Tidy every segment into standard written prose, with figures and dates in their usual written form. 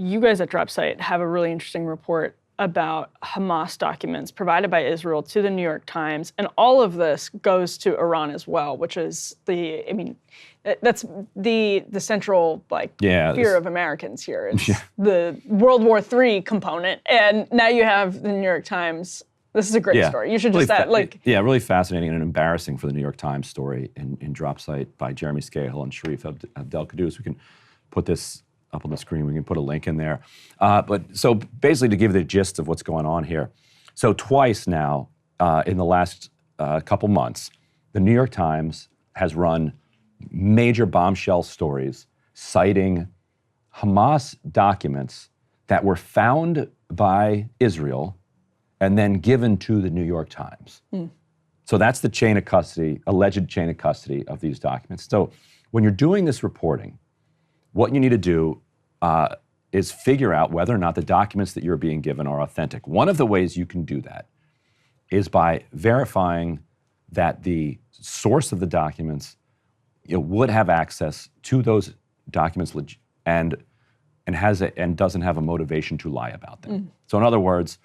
you guys at DropSite have a really interesting report about Hamas documents provided by Israel to the New York Times, and all of this goes to Iran as well, which is that's the central fear of Americans here. It's the World War III component, and now you have the New York Times. This is a great story. You should just really fascinating and embarrassing for the New York Times story in DropSite by Jeremy Scahill and Sharif Abdelkadouz. We can put this up on the screen. We can put a link in there. But so basically, to give you the gist of what's going on here. So twice now in the last couple months, the New York Times has run major bombshell stories citing Hamas documents that were found by Israel and then given to the New York Times. So that's the chain of custody, alleged chain of custody of these documents. So when you're doing this reporting, what you need to do is figure out whether or not the documents that you're being given are authentic. One of the ways you can do that is by verifying that the source of the documents would have access to those documents and doesn't have a motivation to lie about them. So in other words,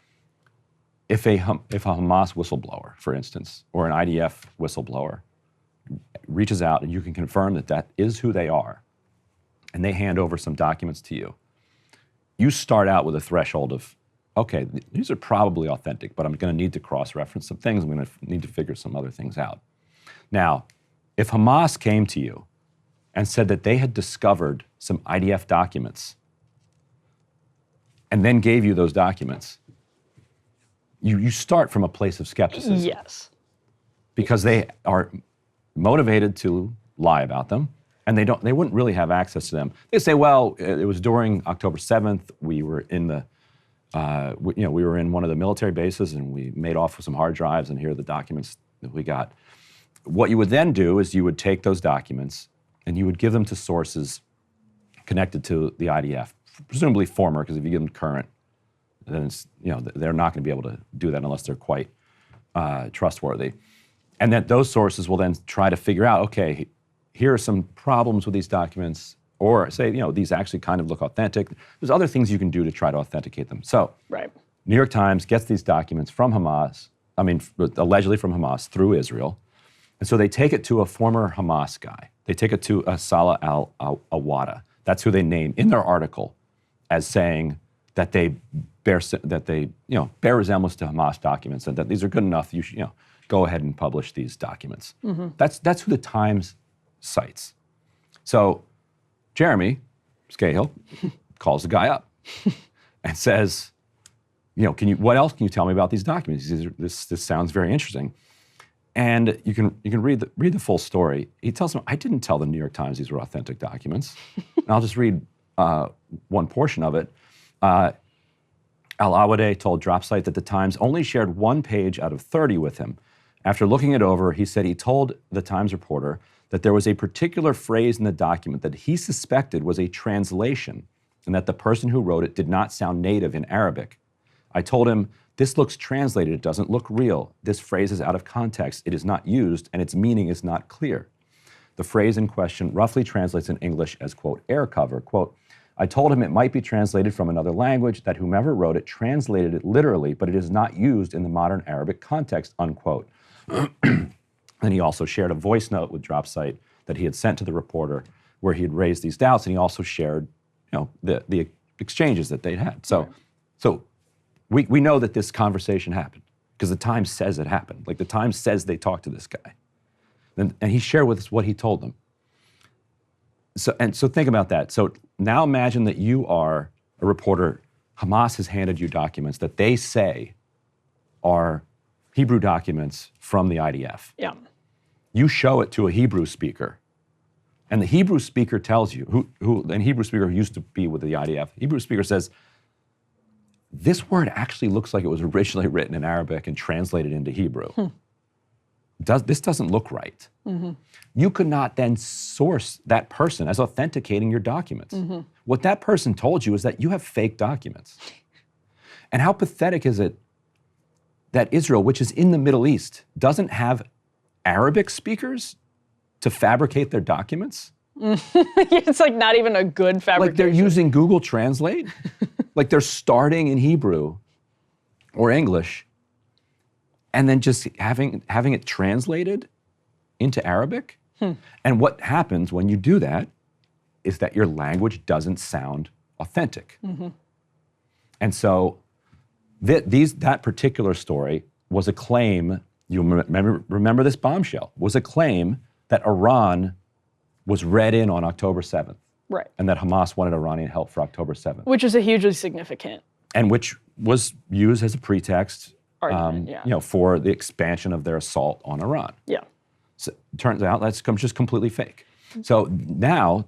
if a Hamas whistleblower, for instance, or an IDF whistleblower reaches out and you can confirm that that is who they are, and they hand over some documents to you, you start out with a threshold of, okay, these are probably authentic, but I'm going to need to cross-reference some things. I'm going to need to figure some other things out. Now, if Hamas came to you and said that they had discovered some IDF documents and then gave you those documents, you start from a place of skepticism. Yes. Because they are motivated to lie about them, and they wouldn't really have access to them. They say, well, it was during October 7th, we were in we were in one of the military bases and we made off with some hard drives, and here are the documents that we got. What you would then do is you would take those documents and you would give them to sources connected to the IDF, presumably former, because if you give them current, then it's, they're not going to be able to do that unless they're quite trustworthy. And that those sources will then try to figure out, okay, here are some problems with these documents, or say, these actually kind of look authentic. There's other things you can do to try to authenticate them. So, New York Times gets these documents from Hamas, allegedly from Hamas through Israel. And so they take it to a former Hamas guy. They take it to Salah al-Awada. That's who they name in their article as saying that they bear resemblance to Hamas documents, and that these are good enough. You should, go ahead and publish these documents. That's who the Times cites. So Jeremy Scahill calls the guy up and says, what else can you tell me about these documents? This sounds very interesting. And you can read the full story. He tells him, I didn't tell the New York Times these were authentic documents. And I'll just read one portion of it. Al-Awade told DropSite that the Times only shared one page out of 30 with him. After looking it over, he said he told the Times reporter that there was a particular phrase in the document that he suspected was a translation and that the person who wrote it did not sound native in Arabic. I told him, this looks translated, it doesn't look real. This phrase is out of context, it is not used, and its meaning is not clear. The phrase in question roughly translates in English as, quote, air cover, quote, I told him it might be translated from another language, that whomever wrote it translated it literally, but it is not used in the modern Arabic context, unquote. And he also shared a voice note with DropSite that he had sent to the reporter where he had raised these doubts, and he also shared, the exchanges that they'd had. So we know that this conversation happened because the Times says it happened. Like the Times says they talked to this guy. And he shared with us what he told them. So think about that. So now imagine that you are a reporter. Hamas has handed you documents that they say are Hebrew documents from the IDF. Yeah. You show it to a Hebrew speaker, and the Hebrew speaker tells you, Hebrew speaker who used to be with the IDF, Hebrew speaker says, this word actually looks like it was originally written in Arabic and translated into Hebrew. This doesn't look right. You could not then source that person as authenticating your documents. What that person told you is that you have fake documents. And how pathetic is it that Israel, which is in the Middle East, doesn't have Arabic speakers to fabricate their documents? It's like not even a good fabrication. Like they're using Google Translate. Like they're starting in Hebrew or English and then just having it translated into Arabic. And what happens when you do that is that your language doesn't sound authentic. And so that particular story was a claim, you remember this bombshell, was a claim that Iran was read in on October 7th. Right. And that Hamas wanted Iranian help for October 7th. Which is a hugely significant. And which was used as a pretext argument, for the expansion of their assault on Iran. Yeah. So it turns out that's just completely fake. So now,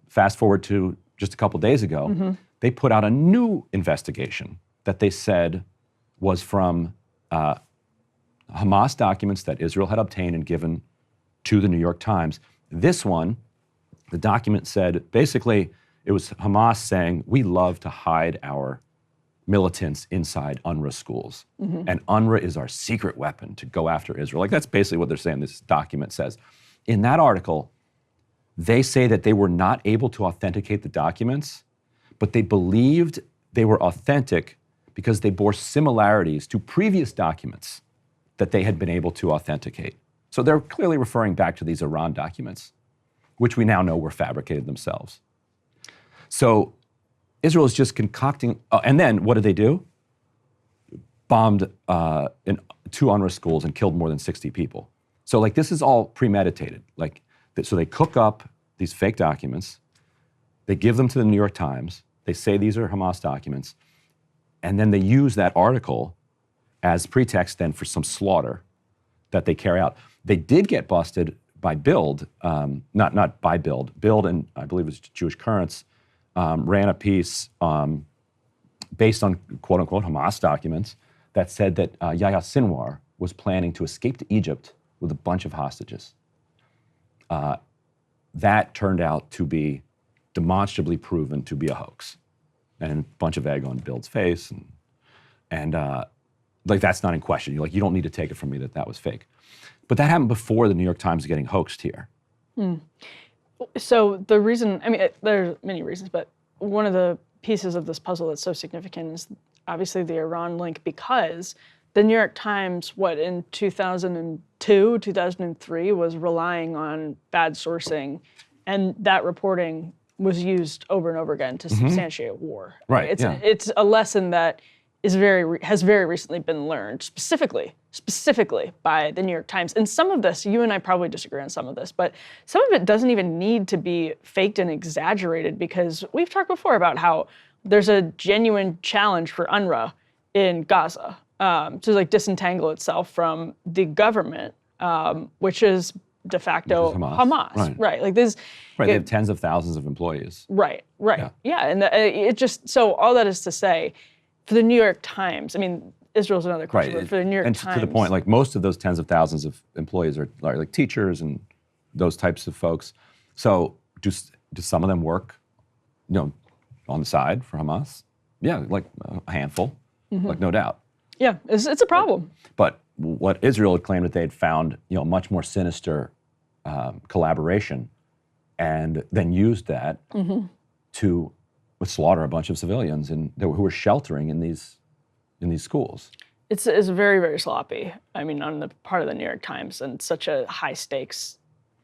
fast forward to just a couple days ago, they put out a new investigation that they said was from Hamas documents that Israel had obtained and given to the New York Times. This one, the document said, basically, it was Hamas saying, we love to hide our militants inside UNRWA schools. And UNRWA is our secret weapon to go after Israel. Like that's basically what they're saying this document says. In that article, they say that they were not able to authenticate the documents, but they believed they were authentic because they bore similarities to previous documents that they had been able to authenticate. So they're clearly referring back to these Iran documents, which we now know were fabricated themselves. So Israel is just concocting, and then what did they do? Bombed in 2 UNRWA schools and killed more than 60 people. So like this is all premeditated. So they cook up these fake documents, they give them to the New York Times, they say these are Hamas documents, and then they use that article as pretext then for some slaughter that they carry out. They did get busted by Bild, not by Bild. Bild, and I believe it was Jewish Currents, ran a piece based on quote unquote Hamas documents that said that Yahya Sinwar was planning to escape to Egypt with a bunch of hostages. That turned out to be demonstrably proven to be a hoax. And a bunch of egg on Bild's face. And like that's not in question. You don't need to take it from me that was fake. But that happened before the New York Times getting hoaxed here. So the reason, there are many reasons, but one of the pieces of this puzzle that's so significant is obviously the Iran link, because the New York Times, in 2002, 2003, was relying on bad sourcing, and that reporting was used over and over again to substantiate war. Right. It's a lesson that has very recently been learned, specifically by the New York Times. And some of this, you and I probably disagree on some of this, but some of it doesn't even need to be faked and exaggerated, because we've talked before about how there's a genuine challenge for UNRWA in Gaza to disentangle itself from the government, which is de facto Hamas. Right. Like this. Right. They have tens of thousands of employees. Right. Yeah. And it just, so all that is to say, for the New York Times, Israel's another question, but for the New York Times. And to the point, most of those tens of thousands of employees are like teachers and those types of folks. So do some of them work, on the side for Hamas? Yeah, like a handful, no doubt. Yeah, it's a problem. But what Israel had claimed that they had found, much more sinister collaboration, and then used that to slaughter a bunch of civilians who were sheltering in these schools. It's very, very sloppy. On the part of the New York Times, and such a high stakes.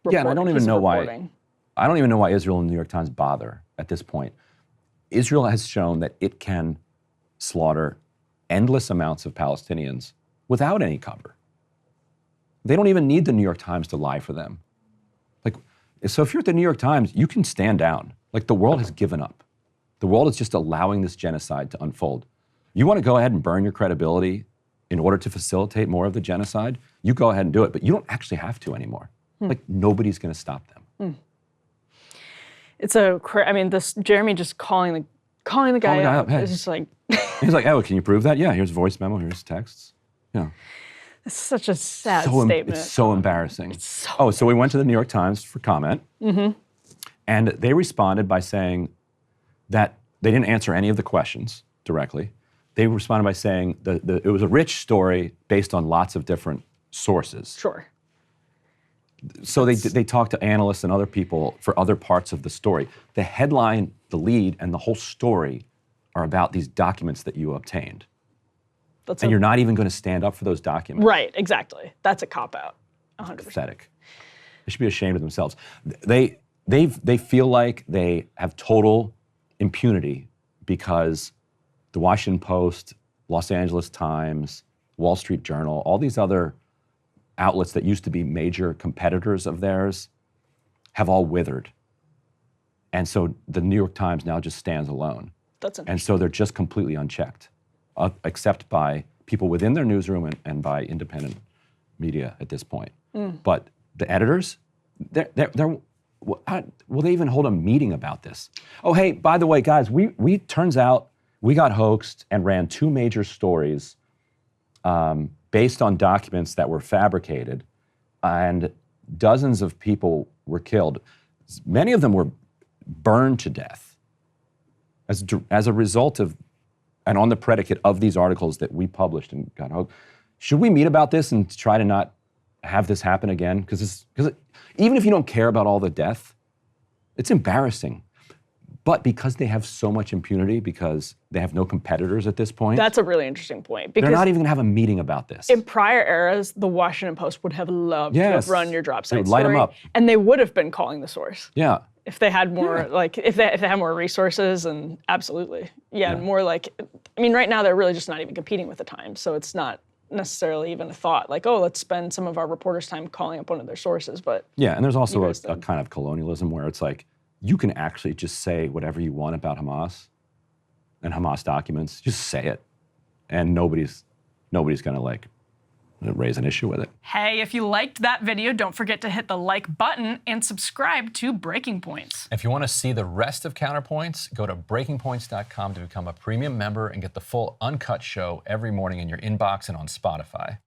And I don't even know why. I don't even know why Israel and the New York Times bother at this point. Israel has shown that it can slaughter endless amounts of Palestinians without any cover. They don't even need the New York Times to lie for them. So if you're at the New York Times, you can stand down. The world has given up. The world is just allowing this genocide to unfold. You want to go ahead and burn your credibility in order to facilitate more of the genocide? You go ahead and do it, but you don't actually have to anymore. Nobody's going to stop them. It's this Jeremy just calling the guy up. Hey. It's just like he's like, oh, can you prove that? Yeah, here's a voice memo, here's texts. Yeah. It's such a sad statement. It's so embarrassing. So we went to the New York Times for comment, and they responded by saying that they didn't answer any of the questions directly. They responded by saying it was a rich story based on lots of different sources. Sure. So they talk to analysts and other people for other parts of the story. The headline, the lead, and the whole story are about these documents that you obtained. And you're not even going to stand up for those documents. Right, exactly. That's a cop-out, 100%. Pathetic. They should be ashamed of themselves. They feel like they have total impunity because the Washington Post, Los Angeles Times, Wall Street Journal, all these other outlets that used to be major competitors of theirs have all withered. And so the New York Times now just stands alone. That's interesting. And so they're just completely unchecked, except by people within their newsroom and by independent media at this point. But the editors, will they even hold a meeting about this? Oh, hey, by the way, guys, we turns out we got hoaxed and ran 2 major stories based on documents that were fabricated, and dozens of people were killed. Many of them were burned to death as a result of, and on the predicate of these articles that we published and got hoaxed. Should we meet about this and try to not have this happen again? Because even if you don't care about all the death, it's embarrassing. But because they have so much impunity, because they have no competitors at this point. That's a really interesting point. Because they're not even going to have a meeting about this. In prior eras, the Washington Post would have loved to have run your drop site would light story, them up. and they would have been calling the source. Yeah. If they had more, like, if they had more resources, and absolutely. Yeah, more like, I mean, right now they're really just not even competing with the Times, so it's not necessarily even a thought, like, oh, let's spend some of our reporters' time calling up one of their sources, but. Yeah, and there's also a kind of colonialism where it's like, you can actually just say whatever you want about Hamas and Hamas documents, just say it. And nobody's gonna like raise an issue with it. Hey, if you liked that video, don't forget to hit the like button and subscribe to Breaking Points. If you want to see the rest of Counterpoints, go to breakingpoints.com to become a premium member and get the full uncut show every morning in your inbox and on Spotify.